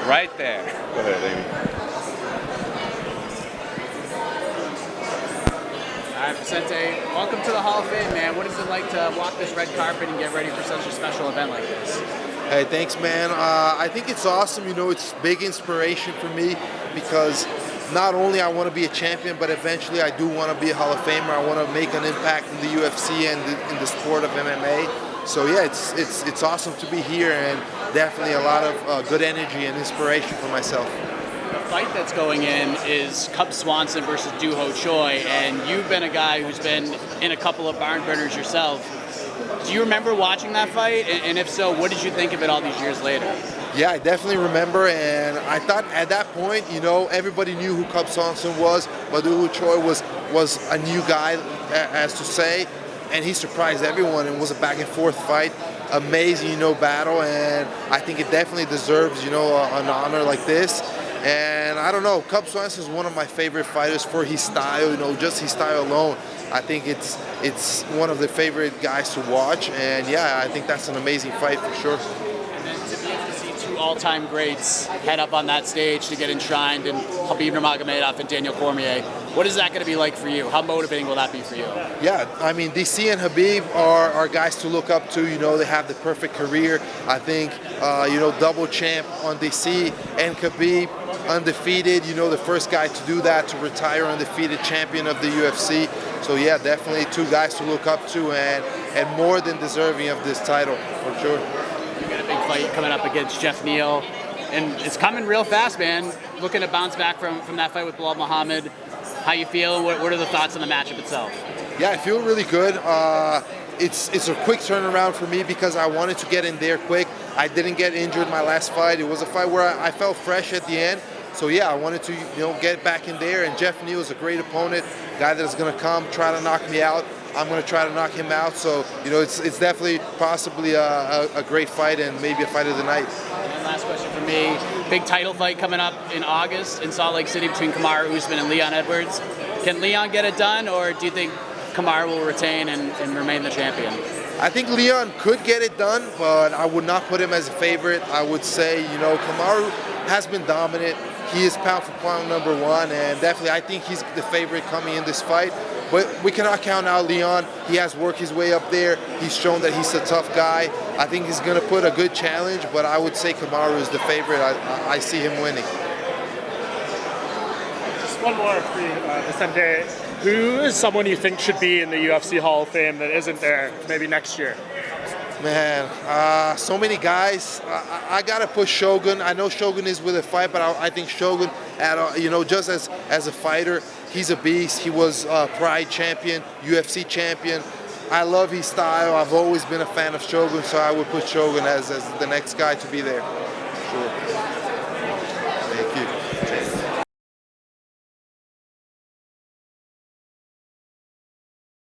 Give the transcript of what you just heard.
Right there. Go ahead, Amy. All right, Vicente, welcome to the Hall of Fame, man. What is it like to walk this red carpet and get ready for such a special event like this? Hey, thanks, man. I think it's awesome. You know, it's big inspiration for me because not only I want to be a champion, but eventually I do want to be a Hall of Famer. I want to make an impact in the UFC and in the sport of MMA. So yeah, it's awesome to be here, and definitely a lot of good energy and inspiration for myself. The fight that's going in is Cub Swanson versus Doo-Ho Choi, and you've been a guy who's been in a couple of barn burners yourself. Do you remember watching that fight? And if so, what did you think of it all these years later? Yeah, I definitely remember, and I thought at that point, you know, everybody knew who Cub Swanson was, but Doo-Ho Choi was a new guy, as to say, and he surprised everyone. It was a back and forth fight, amazing, you know, battle, and I think it definitely deserves, you know, an honor like this. And I don't know, Cub Swanson is one of my favorite fighters for his style, you know, just his style alone. I think it's one of the favorite guys to watch, and yeah, I think that's an amazing fight for sure. And then to be able to see two all-time greats head up on that stage to get enshrined, and Khabib Nurmagomedov and Daniel Cormier, what is that going to be like for you? How motivating will that be for you? Yeah, I mean, DC and Khabib are guys to look up to. You know, they have the perfect career. I think, you know, double champ on DC, and Khabib undefeated, you know, the first guy to do that, to retire undefeated champion of the UFC. So yeah, definitely two guys to look up to, and more than deserving of this title, for sure. You got a big fight coming up against Jeff Neal, and it's coming real fast, man. Looking to bounce back from that fight with Bilal Muhammad. How you feel? What are the thoughts on the matchup itself? Yeah, I feel really good. It's a quick turnaround for me because I wanted to get in there quick. I didn't get injured my last fight. It was a fight where I felt fresh at the end. So yeah, I wanted to, you know, get back in there. And Jeff Neal is a great opponent, guy that's going to come try to knock me out. I'm going to try to knock him out. So you know, it's definitely possibly a great fight, and maybe a fight of the night. And last question for me: big title fight coming up in August in Salt Lake City between Kamaru Usman and Leon Edwards. Can Leon get it done, or do you think Kamaru will retain and remain the champion? I think Leon could get it done, but I would not put him as a favorite. I would say, you know, Kamaru has been dominant. He is pound for pound #1, and definitely I think he's the favorite coming in this fight. But we cannot count out Leon. He has worked his way up there. He's shown that he's a tough guy. I think he's going to put a good challenge, but I would say Kamaru is the favorite. I see him winning. Just one more for you, Vicente. Who is someone you think should be in the UFC Hall of Fame that isn't there maybe next year? Man, so many guys. I gotta push Shogun. I know Shogun is with a fight, but I think Shogun, you know, just as a fighter, he's a beast. He was Pride champion, UFC champion. I love his style. I've always been a fan of Shogun, so I would put Shogun as the next guy to be there. Sure.